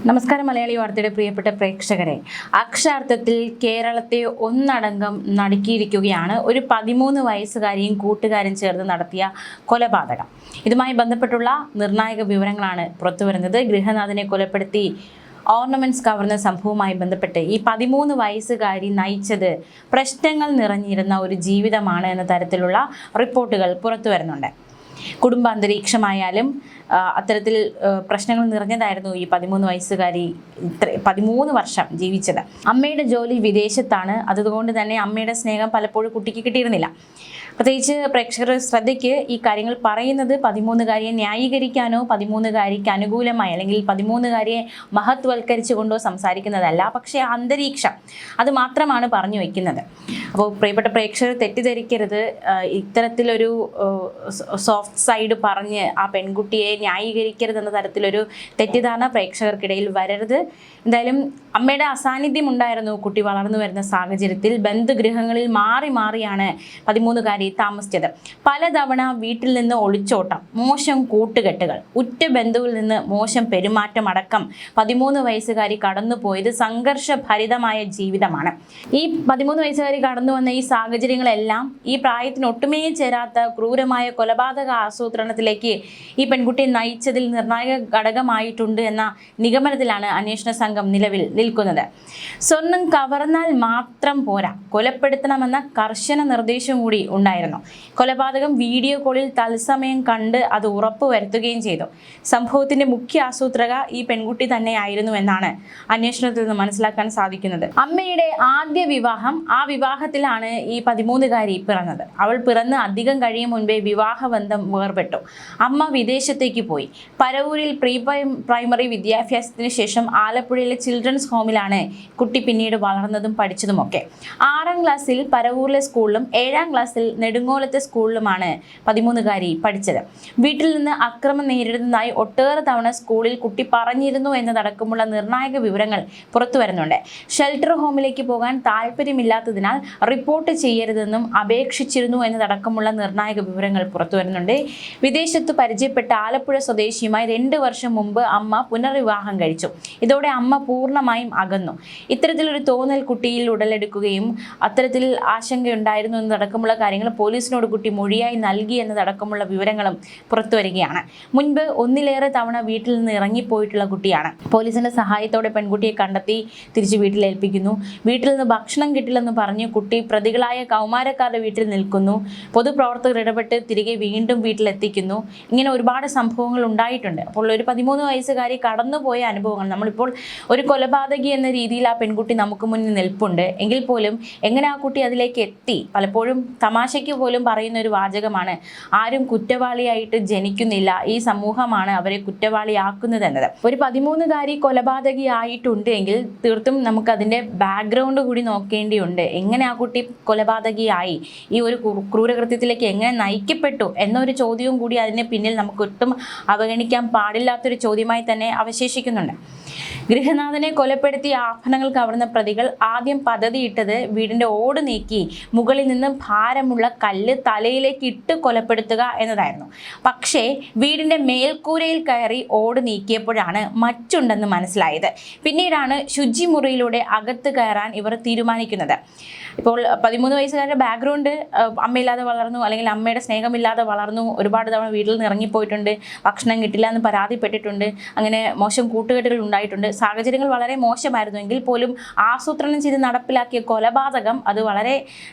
നമസ്കാരം മലയാളി വാർത്തയുടെ പ്രിയപ്പെട്ട പ്രേക്ഷകരെ, അക്ഷരാർത്ഥത്തിൽ കേരളത്തെ ഒന്നടങ്കം നടുക്കിയിരിക്കുകയാണ് ഒരു 13 വയസ്സുകാരിയും കൂട്ടുകാരും ചേർന്ന് നടത്തിയ കൊലപാതകം. ഇതുമായി ബന്ധപ്പെട്ടുള്ള നിർണായക വിവരങ്ങളാണ് പുറത്തുവരുന്നത്. ഗൃഹനാഥനെ കൊലപ്പെടുത്തി ഓർണമെന്റ്സ് കവർന്ന സംഭവവുമായി ബന്ധപ്പെട്ട് ഈ 13 വയസ്സുകാരി നയിച്ചത് പ്രശ്നങ്ങൾ നിറഞ്ഞിരുന്ന ഒരു ജീവിതമാണ് എന്ന തരത്തിലുള്ള റിപ്പോർട്ടുകൾ പുറത്തു വരുന്നുണ്ട്. കുടുംബാന്തരീക്ഷമായാലും അത്തരത്തിൽ പ്രശ്നങ്ങൾ നിറഞ്ഞതായിരുന്നു ഈ 13 വയസ്സുകാരി 13 വർഷം ജീവിച്ചത്. അമ്മയുടെ ജോലി വിദേശത്താണ്. അതുകൊണ്ട് തന്നെ അമ്മയുടെ സ്നേഹം പലപ്പോഴും കുട്ടിക്ക് കിട്ടിയിരുന്നില്ല. പ്രത്യേകിച്ച് പ്രേക്ഷകരുടെ ശ്രദ്ധയ്ക്ക് ഈ കാര്യങ്ങൾ പറയുന്നത് 13-കാരിയെ ന്യായീകരിക്കാനോ 13-കാരിക്ക് അനുകൂലമായി അല്ലെങ്കിൽ 13-കാരിയെ മഹത്വൽക്കരിച്ചുകൊണ്ടോ സംസാരിക്കുന്നതല്ല, പക്ഷേ അന്തരീക്ഷം അത് മാത്രമാണ് പറഞ്ഞു വയ്ക്കുന്നത്. അപ്പോൾ പ്രിയപ്പെട്ട പ്രേക്ഷകർ തെറ്റിദ്ധരിക്കരുത്. ഇത്തരത്തിലൊരു സോഫ്റ്റ് സൈഡ് പറഞ്ഞ് ആ പെൺകുട്ടിയെ ന്യായീകരിക്കരുതെന്ന തരത്തിലൊരു തെറ്റിദ്ധാരണ പ്രേക്ഷകർക്കിടയിൽ വരരുത്. എന്തായാലും അമ്മയുടെ അസാന്നിധ്യം ഉണ്ടായിരുന്നു കുട്ടി വളർന്നു വരുന്ന സാഹചര്യത്തിൽ. ബന്ധുഗൃഹങ്ങളിൽ മാറി മാറിയാണ് 13-കാരി താമസിച്ചത്. പലതവണ വീട്ടിൽ നിന്ന് ഒളിച്ചോട്ടം, മോശം കൂട്ടുകെട്ടുകൾ, ഉറ്റ ബന്ധുവിൽ നിന്ന് മോശം പെരുമാറ്റം അടക്കം 13 വയസ്സുകാരി കടന്നുപോയത് സംഘർഷഭരിതമായ ജീവിതമാണ്. ഈ 13 വയസ്സുകാരി കടന്നു വന്ന ഈ സാഹചര്യങ്ങളെല്ലാം ഈ പ്രായത്തിന് ഒട്ടുമേ ചേരാത്ത ക്രൂരമായ കൊലപാതക ആസൂത്രണത്തിലേക്ക് ഈ പെൺകുട്ടിയെ നയിച്ചതിൽ നിർണായക ഘടകമായിട്ടുണ്ട് എന്ന നിഗമനത്തിലാണ് അന്വേഷണ സംഘം നിലവിൽ നിൽക്കുന്നത്. സ്വർണം കവർന്നാൽ മാത്രം പോരാ, കൊലപ്പെടുത്തണമെന്ന കർശന നിർദ്ദേശം കൂടി ഉണ്ടായിരുന്നു. കൊലപാതകം വീഡിയോ കോളിൽ തത്സമയം കണ്ട് അത് ഉറപ്പുവരുത്തുകയും ചെയ്തു. സംഭവത്തിന്റെ മുഖ്യ ആസൂത്രക ഈ പെൺകുട്ടി തന്നെയായിരുന്നു എന്നാണ് അന്വേഷണത്തിൽ നിന്ന് മനസ്സിലാക്കാൻ സാധിക്കുന്നത്. അമ്മയുടെ ആദ്യ വിവാഹം, ആ വിവാഹത്തിലാണ് ഈ 13-കാരി പിറന്നത്. അവൾ പിറന്ന് അധികം കഴിയും മുൻപേ വിവാഹബന്ധം വേർപെട്ടു. അമ്മ വിദേശത്തേക്ക് പോയി. പരവൂരിൽ പ്രൈമറി വിദ്യാഭ്യാസത്തിന് ശേഷം ആലപ്പുഴയിലെ ചിൽഡ്രൻസ് ഹോമിലാണ് കുട്ടി പിന്നീട് വളർന്നതും പഠിച്ചതുമൊക്കെ. 6ാം ക്ലാസ്സിൽ പരവൂരിലെ സ്കൂളിലും 7ാം ക്ലാസ്സിൽ നെടുങ്ങോലത്തെ സ്കൂളിലുമാണ് 13-കാരി പഠിച്ചത്. വീട്ടിൽ നിന്ന് അക്രമം നേരിടുന്നതായി ഒട്ടേറെ തവണ സ്കൂളിൽ കുട്ടി പറഞ്ഞിരുന്നു എന്നതടക്കമുള്ള നിർണായക വിവരങ്ങൾ പുറത്തു വരുന്നുണ്ട്. ഷെൽട്ടർ ഹോമിലേക്ക് പോകാൻ താല്പര്യമില്ലാത്തതിനാൽ റിപ്പോർട്ട് ചെയ്യരുതെന്നും അപേക്ഷിച്ചിരുന്നു എന്നതടക്കമുള്ള നിർണായക വിവരങ്ങൾ പുറത്തു വരുന്നുണ്ട്. വിദേശത്ത് പരിചയപ്പെട്ട ആലപ്പുഴ സ്വദേശിയുമായി 2 വർഷം മുമ്പ് അമ്മ പുനർവിവാഹം കഴിച്ചു. ഇതോടെ അമ്മ പൂർണ്ണമായും അകന്നു. ഇത്തരത്തിലൊരു തോന്നൽ കുട്ടിയിൽ ഉടലെടുക്കുകയും അത്തരത്തിൽ ആശങ്കയുണ്ടായിരുന്നു എന്നതടക്കമുള്ള കാര്യങ്ങൾ പോലീസിനോട് കുട്ടി മൊഴിയായി നൽകി എന്നതടക്കമുള്ള വിവരങ്ങളും പുറത്തു വരികയാണ്. മുൻപ് ഒന്നിലേറെ തവണ വീട്ടിൽ നിന്ന് ഇറങ്ങിപ്പോയിട്ടുള്ള കുട്ടിയാണ്. പോലീസിന്റെ സഹായത്തോടെ പെൺകുട്ടിയെ കണ്ടെത്തി തിരിച്ച് വീട്ടിലേൽപ്പിക്കുന്നു. വീട്ടിൽ നിന്ന് ഭക്ഷണം കിട്ടില്ലെന്ന് പറഞ്ഞ് കുട്ടി പ്രതികളായ കൗമാരക്കാരുടെ വീട്ടിൽ നിൽക്കുന്നു. പൊതുപ്രവർത്തകർ ഇടപെട്ട് തിരികെ വീണ്ടും വീട്ടിലെത്തിക്കുന്നു. ഇങ്ങനെ ഒരുപാട് സംഭവങ്ങൾ ഉണ്ടായിട്ടുണ്ട്. അപ്പോൾ ഒരു 13 വയസ്സുകാരി കടന്നുപോയ അനുഭവങ്ങൾ, നമ്മളിപ്പോൾ ഒരു കൊലപാതകി എന്ന രീതിയിൽ ആ പെൺകുട്ടി നമുക്ക് മുന്നിൽ നിൽപ്പുണ്ട് എങ്കിൽ പോലും എങ്ങനെ ആ കുട്ടി അതിലേക്ക് എത്തി, പലപ്പോഴും തമാശയ്ക്ക് പോലും പറയുന്ന ഒരു വാചകമാണ്, ആരും കുറ്റവാളിയായിട്ട് ജനിക്കുന്നില്ല, ഈ സമൂഹമാണ് അവരെ കുറ്റവാളിയാക്കുന്നത് എന്നത്. ഒരു 13-കാരി കൊലപാതകി ആയിട്ടുണ്ട് എങ്കിൽ തീർത്തും നമുക്ക് അതിൻ്റെ ബാക്ക്ഗ്രൗണ്ട് കൂടി നോക്കേണ്ടിയുണ്ട്. എങ്ങനെ ആ കുട്ടി കൊലപാതകിയായി, ഈ ഒരു ക്രൂരകൃത്യത്തിലേക്ക് എങ്ങനെ നയിക്കപ്പെട്ടു എന്നൊരു ചോദ്യവും കൂടി അതിന് പിന്നിൽ നമുക്ക് ഒട്ടും അവഗണിക്കാൻ പാടില്ലാത്തൊരു ചോദ്യമായി തന്നെ അവശേഷിക്കുന്നുണ്ട്. ഗൃഹനാഥനെ കൊലപ്പെടുത്തി ആഭരണങ്ങൾ കവർന്ന പ്രതികൾ ആദ്യം പദ്ധതിയിട്ടത് വീടിന്റെ ഓട് നീക്കി മുകളിൽ നിന്ന് ഭാരമുള്ള കല്ല് തലയിലേക്ക് ഇട്ട് കൊലപ്പെടുത്തുക എന്നതായിരുന്നു. പക്ഷേ വീടിന്റെ മേൽക്കൂരയിൽ കയറി ഓട് നീക്കിയപ്പോഴാണ് മറ്റുണ്ടെന്ന് മനസ്സിലായത്. പിന്നീടാണ് ശുചിമുറിയിലൂടെ അകത്ത് കയറാൻ ഇവർ തീരുമാനിക്കുന്നത്. ഇപ്പോൾ 13 വയസ്സുകാരുടെ ബാക്ക്ഗ്രൗണ്ട്, അമ്മയില്ലാതെ വളർന്നു, അല്ലെങ്കിൽ അമ്മയുടെ സ്നേഹമില്ലാതെ വളർന്നു, ഒരുപാട് തവണ വീട്ടിൽ നിന്ന് ഇറങ്ങിപ്പോയിട്ടുണ്ട്, ഭക്ഷണം കിട്ടില്ല എന്ന് പരാതിപ്പെട്ടിട്ടുണ്ട്, അങ്ങനെ മോശം കൂട്ടുകെട്ടുകൾ ഉണ്ടായിട്ടുണ്ട്. സാഹചര്യങ്ങൾ വളരെ മോശമായിരുന്നു എങ്കിൽ പോലും ആസൂത്രണം ചെയ്ത് നടപ്പിലാക്കിയ കൊലപാതകം അത് വളരെ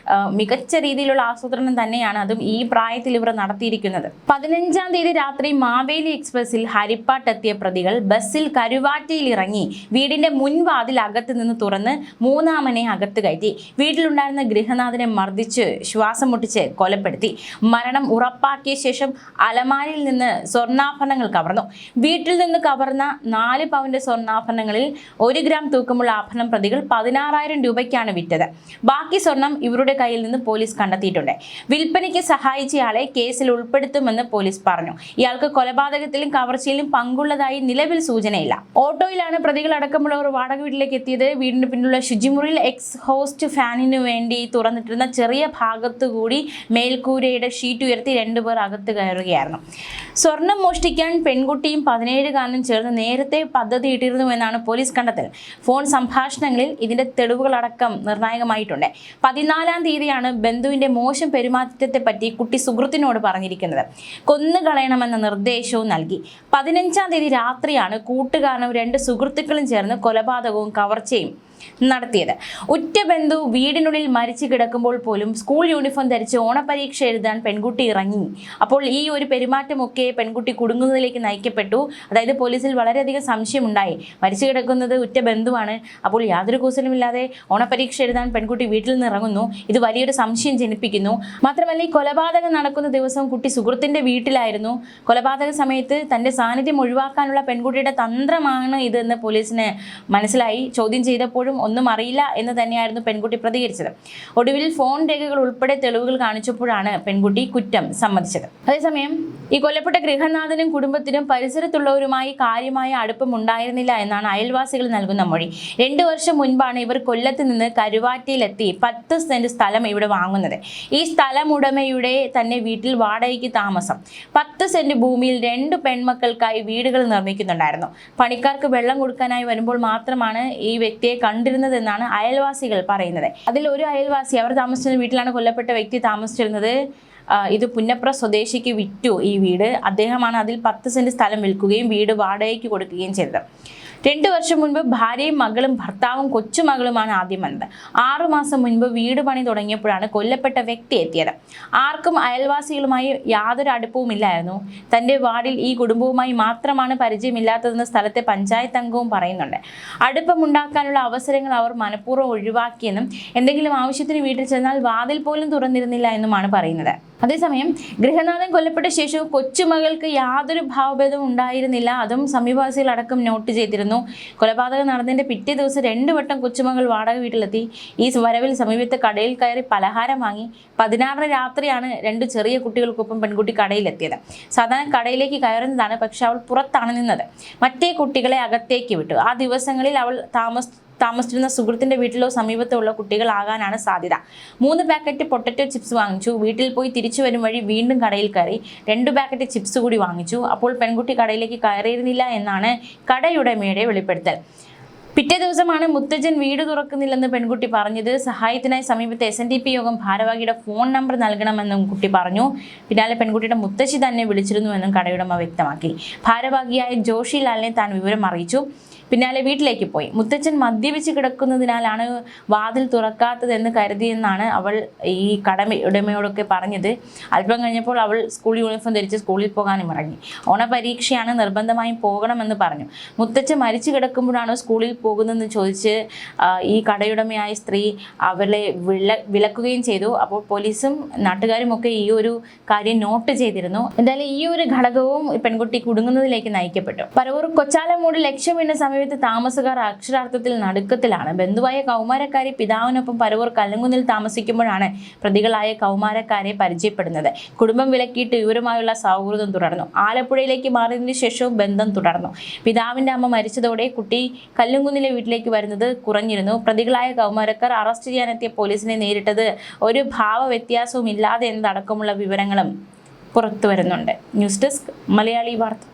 മികച്ച രീതിയിലുള്ള ആസൂത്രണം തന്നെയാണ്. അതും ഈ പ്രായത്തിൽ ഇവർ നടത്തിയിരിക്കുന്നത്. 15-ാം തീയതി രാത്രി മാവേലി എക്സ്പ്രസിൽ ഹരിപ്പാട്ടെത്തിയ പ്രതികൾ ബസ്സിൽ കരുവാറ്റയിൽ ഇറങ്ങി വീടിന്റെ മുൻവാതിൽ അകത്ത് നിന്ന് തുറന്ന് മൂന്നാമനെ അകത്ത് കയറ്റി. വീട്ടിലുണ്ടായിരുന്ന ഗൃഹനാഥനെ മർദ്ദിച്ച് ശ്വാസം മുട്ടിച്ച് കൊലപ്പെടുത്തി. മരണം ഉറപ്പാക്കിയ ശേഷം അലമാരിയിൽ നിന്ന് സ്വർണ്ണാഭരണങ്ങൾ കവർന്നു. വീട്ടിൽ നിന്ന് കവർന്ന 4 പവന്റെ സ്വർണ്ണാഭരണങ്ങളിൽ 1 ഗ്രാം തൂക്കമുള്ള ആഭരണം പ്രതികൾ 16,000 രൂപയ്ക്കാണ് വിറ്റത്. ബാക്കി സ്വർണം ഇവരുടെ കയ്യിൽ നിന്ന് പോലീസ് കണ്ടെത്തിയിട്ടുണ്ട്. വിൽപ്പനയ്ക്ക് സഹായിച്ചയാളെ കേസിൽ ഉൾപ്പെടുത്തുമെന്ന് പോലീസ് പറഞ്ഞു. ഇയാൾക്ക് കൊലപാതകത്തിലും കവർച്ചയിലും പങ്കുള്ളതായി നിലവിൽ സൂചനയില്ല. ഓട്ടോയിലാണ് പ്രതികളടക്കമുള്ളവർ വാടക വീട്ടിലേക്ക് എത്തിയത്. വീടിന് പിന്നിലുള്ള ശുചിമുറിയിൽ എക്സ്ഹോസ്റ്റ് ഫാനിനു വേണ്ടി തുറന്നിട്ടിരുന്ന ചെറിയ ഭാഗത്തുകൂടി മേൽക്കൂരയുടെ ഷീറ്റ് ഉയർത്തി രണ്ടുപേർ അകത്ത് കയറുകയായിരുന്നു. സ്വർണം മോഷ്ടിക്കാൻ പെൺകുട്ടിയും 17-കാരനും ചേർന്ന് നേരത്തെ പദ്ധതിയിട്ടിരുന്നുവെന്നാണ് പോലീസ് കണ്ടെത്തൽ. ഫോൺ സംഭാഷണങ്ങളിൽ ഇതിന്റെ തെളിവുകളടക്കം നിർണായകമായിട്ടുണ്ട്. 14-ാം തീയതിയാണ് ബന്ധുവിന്റെ മോശം പെരുമാറ്റത്തെപ്പറ്റി കുട്ടി സുഹൃത്തിനോട് പറഞ്ഞിരിക്കുന്നത്. കൊന്നുകളയണമെന്ന നിർദ്ദേശവും നൽകി. 15-ാം തീയതി രാത്രിയാണ് കൂട്ടുകാരനും 2 സുഹൃത്തുക്കളും ചേർന്ന് കൊലപാതകവും കവർച്ചയും നടത്തിയത്. ഉറ്റ ബന്ധു വീടിനുള്ളിൽ മരിച്ചു കിടക്കുമ്പോൾ പോലും സ്കൂൾ യൂണിഫോം ധരിച്ച് ഓണപരീക്ഷ എഴുതാൻ പെൺകുട്ടി ഇറങ്ങി. അപ്പോൾ ഈ ഒരു പെരുമാറ്റമൊക്കെ പെൺകുട്ടി കുടുങ്ങുന്നതിലേക്ക് നയിക്കപ്പെട്ടു. അതായത് പോലീസിൽ വളരെയധികം സംശയമുണ്ടായി. മരിച്ചു കിടക്കുന്നത് ഉറ്റ ബന്ധുവാണ്. അപ്പോൾ യാതൊരു കൂസലുമില്ലാതെ ഓണപരീക്ഷ എഴുതാൻ പെൺകുട്ടി വീട്ടിൽ നിന്ന് ഇറങ്ങുന്നു. ഇത് വലിയൊരു സംശയം ജനിപ്പിക്കുന്നു. മാത്രമല്ല, ഈ കൊലപാതകം നടക്കുന്ന ദിവസം കുട്ടി സുഹൃത്തിന്റെ വീട്ടിലായിരുന്നു. കൊലപാതക സമയത്ത് തന്റെ സാന്നിധ്യം ഒഴിവാക്കാനുള്ള പെൺകുട്ടിയുടെ തന്ത്രമാണ് ഇതെന്ന് പോലീസിന് മനസ്സിലായി. ചോദ്യം ചെയ്തപ്പോഴും ഒന്നും അറിയില്ല എന്ന് തന്നെയായിരുന്നു പെൺകുട്ടി പ്രതികരിച്ചത്. ഒടുവിൽ ഫോൺ രേഖകൾ ഉൾപ്പെടെ തെളിവുകൾ കാണിച്ചപ്പോഴാണ് പെൺകുട്ടി കുറ്റം സമ്മതിച്ചത്. അതേസമയം ഈ കൊല്ലപ്പെട്ട ഗൃഹനാഥനും കുടുംബത്തിനും പരിസരത്തുള്ളവരുമായി കാര്യമായ അടുപ്പം ഉണ്ടായിരുന്നില്ല എന്നാണ് അയൽവാസികൾ നൽകുന്ന മൊഴി. 2 വർഷം മുൻപാണ് ഇവർ കൊല്ലത്ത് നിന്ന് കരുവാറ്റയിലെത്തി 10 സെന്റ് സ്ഥലം ഇവിടെ വാങ്ങുന്നത്. ഈ സ്ഥലമുടമയുടെ തന്നെ വീട്ടിൽ വാടകയ്ക്ക് താമസം. 10 സെന്റ് ഭൂമിയിൽ 2 പെൺമക്കൾക്കായി വീടുകൾ നിർമ്മിക്കുന്നുണ്ടായിരുന്നു. പണിക്കാർക്ക് വെള്ളം കൊടുക്കാനായി വരുമ്പോൾ മാത്രമാണ് ഈ വ്യക്തിയെ കണ്ടിരുന്നതെന്നാണ് അയൽവാസികൾ പറയുന്നത്. അതിൽ ഒരു അയൽവാസി, അവർ താമസിച്ചിരുന്ന വീട്ടിലാണ് കൊല്ലപ്പെട്ട വ്യക്തി താമസിച്ചിരുന്നത്. ഇത് പുന്നപ്ര സ്വദേശിക്ക് വിറ്റു ഈ വീട്. അദ്ദേഹമാണ് അതിൽ 10 സെന്റ് സ്ഥലം വിൽക്കുകയും വീട് വാടകയ്ക്ക് കൊടുക്കുകയും ചെയ്തത്. 2 വർഷം മുൻപ് ഭാര്യയും മകളും ഭർത്താവും കൊച്ചുമകളുമാണ് ആദ്യം വന്നത്. 6 മാസം മുൻപ് വീട് പണി തുടങ്ങിയപ്പോഴാണ് കൊല്ലപ്പെട്ട വ്യക്തി എത്തിയത്. ആർക്കും അയൽവാസികളുമായി യാതൊരു അടുപ്പവുമില്ലായിരുന്നു. തൻ്റെ വാർഡിൽ ഈ കുടുംബവുമായി മാത്രമാണ് പരിചയമില്ലാത്തതെന്ന് സ്ഥലത്തെ പഞ്ചായത്ത് അംഗവും പറയുന്നുണ്ട്. അടുപ്പമുണ്ടാക്കാനുള്ള അവസരങ്ങൾ അവർ മനഃപൂർവ്വം ഒഴിവാക്കിയെന്നും എന്തെങ്കിലും ആവശ്യത്തിന് വീട്ടിൽ ചെന്നാൽ വാതിൽ പോലും തുറന്നിരുന്നില്ല എന്നുമാണ് പറയുന്നത്. അതേസമയം ഗൃഹനാഥൻ കൊല്ലപ്പെട്ട ശേഷവും കൊച്ചുമകൾക്ക് യാതൊരു ഭാവഭേദവും ഉണ്ടായിരുന്നില്ല. അതും സമീപവാസികളടക്കം നോട്ട് ചെയ്തിരുന്നു. കൊലപാതകം നടന്നതിന്റെ പിറ്റേ ദിവസം 2 വട്ടം കൊച്ചുമകൾ വാടക വീട്ടിലെത്തി. ഈ വരവിൽ സമീപത്തെ കടയിൽ കയറി പലഹാരം വാങ്ങി. 16 രാത്രിയാണ് 2 ചെറിയ കുട്ടികൾക്കൊപ്പം പെൺകുട്ടി കടയിലെത്തിയത്. സാധാരണ കടയിലേക്ക് കയറുന്നതാണ്, പക്ഷെ അവൾ പുറത്താണ് നിന്നത്. മറ്റേ കുട്ടികളെ അകത്തേക്ക് വിട്ടു. ആ ദിവസങ്ങളിൽ അവൾ താമസിച്ചിരുന്ന സുഹൃത്തിന്റെ വീട്ടിലോ സമീപത്തോ ഉള്ള കുട്ടികളാകാനാണ് സാധ്യത. 3 പാക്കറ്റ് പൊട്ടറ്റോ ചിപ്സ് വാങ്ങിച്ചു. വീട്ടിൽ പോയി തിരിച്ചു വരും വഴി വീണ്ടും കടയിൽ കയറി 2 പാക്കറ്റ് ചിപ്സ് കൂടി വാങ്ങിച്ചു. അപ്പോൾ പെൺകുട്ടി കടയിലേക്ക് കയറിയിരുന്നില്ല എന്നാണ് കടയുടമയുടെ വെളിപ്പെടുത്തൽ. പിറ്റേ ദിവസമാണ് മുത്തച്ഛൻ വീട് തുറക്കുന്നില്ലെന്ന് പെൺകുട്ടി പറഞ്ഞത്. സഹായത്തിനായി സമീപത്തെ SNDP യോഗം ഭാരവാഹിയുടെ ഫോൺ നമ്പർ നൽകണമെന്നും കുട്ടി പറഞ്ഞു. പിന്നാലെ പെൺകുട്ടിയുടെ മുത്തശ്ശി തന്നെ വിളിച്ചിരുന്നുവെന്നും കടയുടമ വ്യക്തമാക്കി. ഭാരവാഹിയായ ജോഷി ലാലിനെ താൻ വിവരം അറിയിച്ചു. പിന്നാലെ വീട്ടിലേക്ക് പോയി. മുത്തച്ഛൻ മദ്യപിച്ച് കിടക്കുന്നതിനാലാണ് വാതിൽ തുറക്കാത്തതെന്ന് കരുതിയെന്നാണ് അവൾ ഈ ഉടമയോടൊക്കെ പറഞ്ഞത്. അല്പം കഴിഞ്ഞപ്പോൾ അവൾ സ്കൂൾ യൂണിഫോം ധരിച്ച് സ്കൂളിൽ പോകാനും ഇറങ്ങി. ഓണപരീക്ഷയാണ്, നിർബന്ധമായും പോകണമെന്ന് പറഞ്ഞു. മുത്തച്ഛൻ മരിച്ചു കിടക്കുമ്പോഴാണ് സ്കൂളിൽ പോകുന്നതെന്ന് ചോദിച്ച് ഈ കടയുടമയായ സ്ത്രീ അവളെ വിലക്കുകയും ചെയ്തു. അപ്പോൾ പോലീസും നാട്ടുകാരും ഒക്കെ ഈ ഒരു കാര്യം നോട്ട് ചെയ്തിരുന്നു. എന്തായാലും ഈ ഒരു ഘടകവും പെൺകുട്ടി കുടുങ്ങുന്നതിലേക്ക് നയിക്കപ്പെട്ടു. പറവൂർ കൊച്ചാലമൂട് ലക്ഷ്യമിടുന്ന സമയത്ത് താമസക്കാർ അക്ഷരാർത്ഥത്തിൽ നടുക്കത്തിലാണ്. ബന്ധുവായ കൗമാരക്കാരി പിതാവിനൊപ്പം പറവൂർ കല്ലങ്കുന്നിൽ താമസിക്കുമ്പോഴാണ് പ്രതികളായ കൗമാരക്കാരെ പരിചയപ്പെടുന്നത്. കുടുംബം വിലക്കിയിട്ട് ഇവരുമായുള്ള സൗഹൃദം തുടർന്നു. ആലപ്പുഴയിലേക്ക് മാറിയതിനു ശേഷവും ബന്ധം തുടർന്നു. പിതാവിന്റെ അമ്മ മരിച്ചതോടെ കുട്ടി കല്ലങ്കുന്നിലെ വീട്ടിലേക്ക് വരുന്നത് കുറഞ്ഞിരുന്നു. പ്രതികളായ കൗമാരക്കാർ അറസ്റ്റ് ചെയ്യാനെത്തിയ പോലീസിനെ നേരിട്ടത് ഒരു ഭാവ വ്യത്യാസവും ഇല്ലാതെ എന്നതടക്കമുള്ള വിവരങ്ങളും പുറത്തു വരുന്നുണ്ട്. ന്യൂസ് ഡെസ്ക് മലയാളി വാർത്ത.